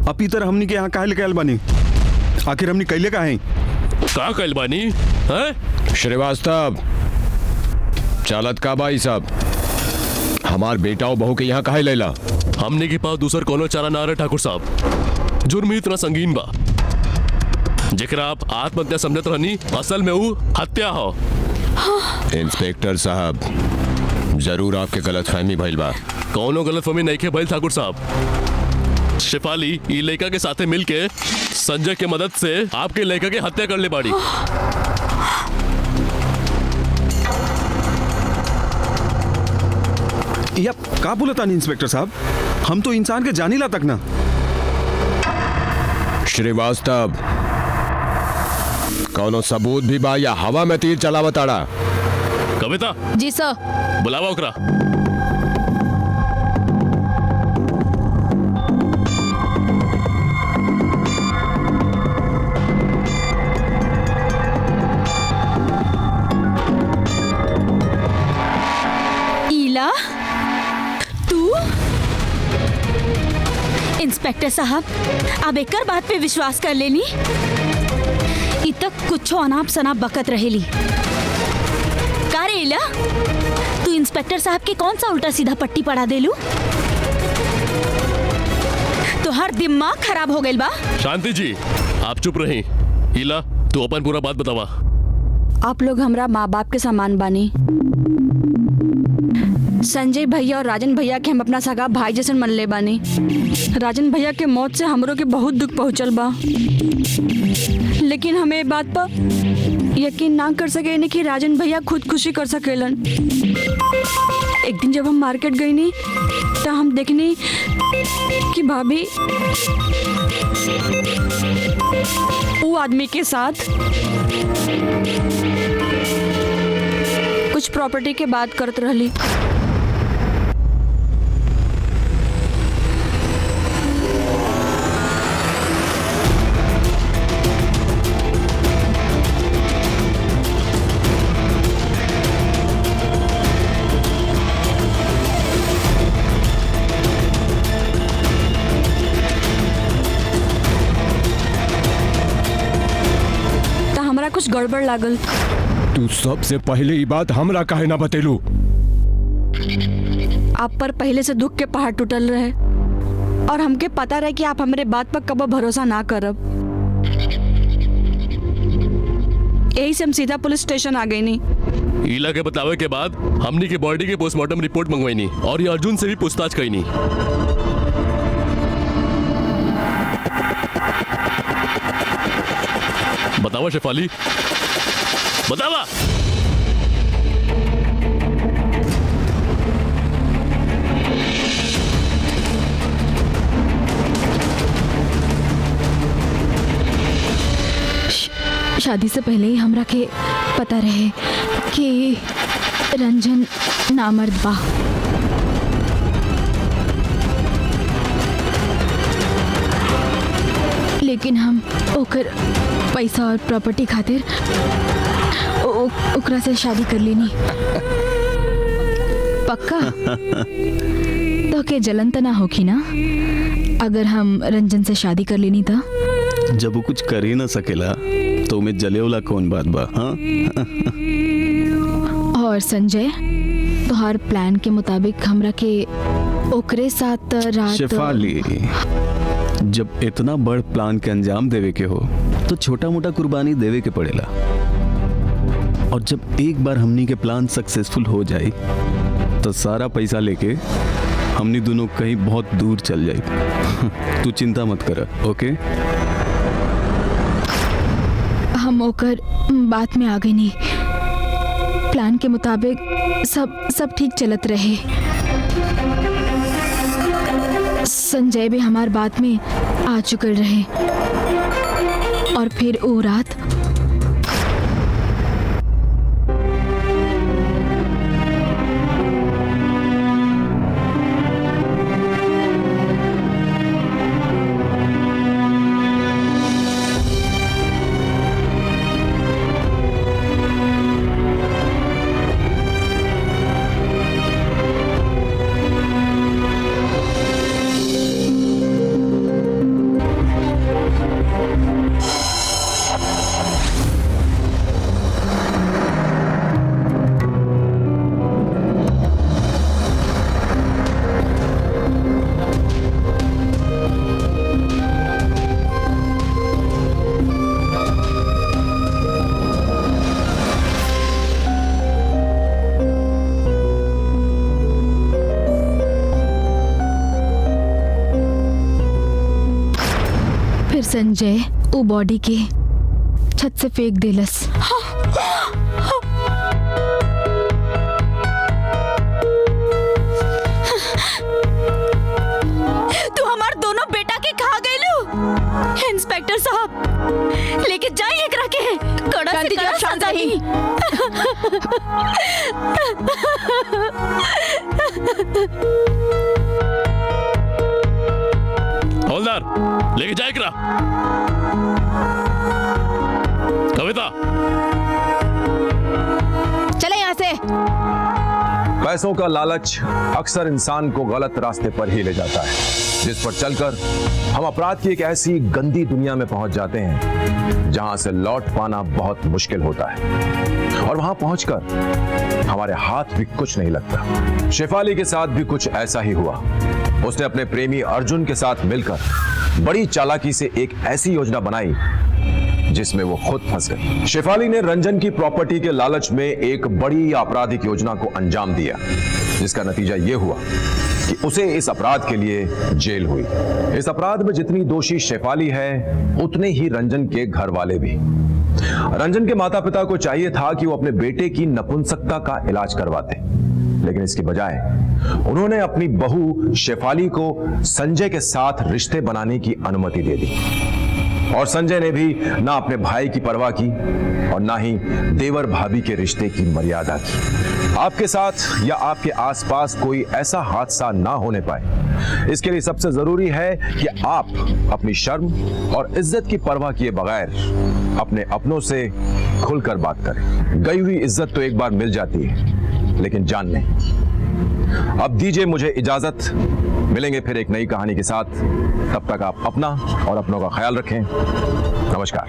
अपी तरह हमनी के यहाँ काहे लेके आयल बानी? आखिर हमनी कैले का है? का कैल बानी है? श्रीवास्तव, चालत का भाई साहब, हमार बेटा और बहू के यहाँ काहे लैला? हमने के पास दूसर कोनो चारा ना रहे ठाकुर साहब। जुर्म इतना संगीन बा जेकरा आप आत्महत्या समझत रहनी, असल में वो हत्या हो। इंस्पेक्टर साहब, जरूर आपके गलतफहमी भइल बा। कौनो गलतफहमी नहीं के भइल ठाकुर साहब। शिफाली ई लड़का के साथे मिलके संजय के मदद से आपके लड़का के हत्या कर ले बाड़ी। या का बोलता नहीं इंस्पेक्टर साहब? हम तो इंसान के जानीला तक ना। श्रीवास्तव, कौनो सबूत भी बा या हवा में तीर चलावताड़ा? कविता जी सर। बुलावा ओकरा। ईला, तू? इंस्पेक्टर साहब, अब एकर बात पे विश्वास कर लेनी? इ तक कुछ अनाप शनाप बकत रहेली। का रे ईला, तू इंस्पेक्टर साहब के कौन सा उल्टा सीधा पट्टी पड़ा देलू? तो हर दिमाग खराब हो गइल बा। शांति जी, आप चुप रही। ईला, तू अपन पूरा बात बतावा। आप लोग हमरा माँ बाप के समान बानी। संजय भैया और राजन भैया के हम अपना सगा भाई जैसन मनले बानी। राजन भैया के मौत से हमरो के बहुत दुख पहुंचल बा, लेकिन हमें बात पर यकीन ना कर सके नहीं कि राजन भैया खुदकुशी कर सकेलन। एक दिन जब हम मार्केट गई नी तो हम देखनी कि भाभी वो आदमी के साथ कुछ प्रॉपर्टी के बात करत रहली। कुछ गड़बड़ लागल। तू सबसे पहले ये बात हमरा काहे ना बतेलू? आप पर पहले से दुख के पहाड़ टूटल रहे और हमके पता रहे कि आप हमारे बात पर कबो भरोसा ना करब। यही से हम सीधा पुलिस स्टेशन आ गई नी। ईला के बतावे के बाद हमनी के बॉडी के पोस्टमार्टम रिपोर्ट मंगवाई नी और ये अर्जुन से भी पूछताछ कई नी। बतावा शेफाली, बतावा। शादी से पहले ही हमरा के पता रहे कि रंजन नामर्द बा। लेकिन हम ओकर पैसा और प्रॉपर्टी खातिर ओकरा से शादी कर लेनी। पक्का? तो के जलन त ना होखी ना अगर हम रंजन से शादी कर लेनी था? जब वो कुछ कर ही ना सकेला तो में जलेवला कौन बात बा? हाँ? और संजय, तोहार प्लान के मुताबिक हमरा के ओकरे साथ रात। शेफाली, जब इतना बड़ प्लान के अंजाम देवे के हो तो छोटा मोटा कुर्बानी देवे के पड़ेला। और जब एक बार हमनी के प्लान सक्सेसफुल हो जाए तो सारा पैसा लेके हमनी दोनों कहीं बहुत दूर चल जाए। तू चिंता मत कर, ओके? हम ओकर बात में आ गई नहीं। प्लान के मुताबिक सब ठीक चलत रहे। संजय भी हमार बात में आ चुकल रहे और फिर वो रात फिर संजय वो बॉडी के छत से फेंक देलस। तू हमार दोनों बेटा के खा गइलू। इंस्पेक्टर साहब लेके जाइए एकरा के कड़ा से कड़ा सजा दी। हवलदार लेके जाए करा। कविता चले यहाँ से। पैसों का लालच अक्सर इंसान को गलत रास्ते पर ही ले जाता है, जिस पर चलकर हम अपराध की एक ऐसी गंदी दुनिया में पहुंच जाते हैं जहां से लौट पाना बहुत मुश्किल होता है, और वहां पहुंचकर हमारे हाथ भी कुछ नहीं लगता। शेफाली के साथ भी कुछ ऐसा ही हुआ। उसने अपने प्रेमी अर्जुन के साथ मिलकर बड़ी चालाकी से एक ऐसी योजना बनाई जिसमें वो खुद फंस गई। शेफाली ने रंजन की प्रॉपर्टी के लालच में एक बड़ी आपराधिक योजना को अंजाम दिया, जिसका नतीजा यह हुआ कि उसे इस अपराध के लिए जेल हुई। इस अपराध में जितनी दोषी शेफाली है, उतने ही रंजन के घर वाले भी। रंजन के माता पिता को चाहिए था कि वो अपने बेटे की नपुंसकता का इलाज करवाते, लेकिन इसके बजाय उन्होंने अपनी बहू शेफाली को संजय के साथ रिश्ते बनाने की अनुमति दे दी। और संजय ने भी ना अपने भाई की परवाह की और ना ही देवर भाभी के रिश्ते की मर्यादा की। आपके साथ या आपके आसपास कोई ऐसा हादसा ना होने पाए, इसके लिए सबसे जरूरी है कि आप अपनी शर्म और इज्जत की परवाह किए बगैर अपने अपनों से खुलकर बात करें। गई हुई इज्जत तो एक बार मिल जाती है, लेकिन जान नहीं। अब दीजिए मुझे इजाजत, मिलेंगे फिर एक नई कहानी के साथ। तब तक आप अपना और अपनों का ख्याल रखें। नमस्कार।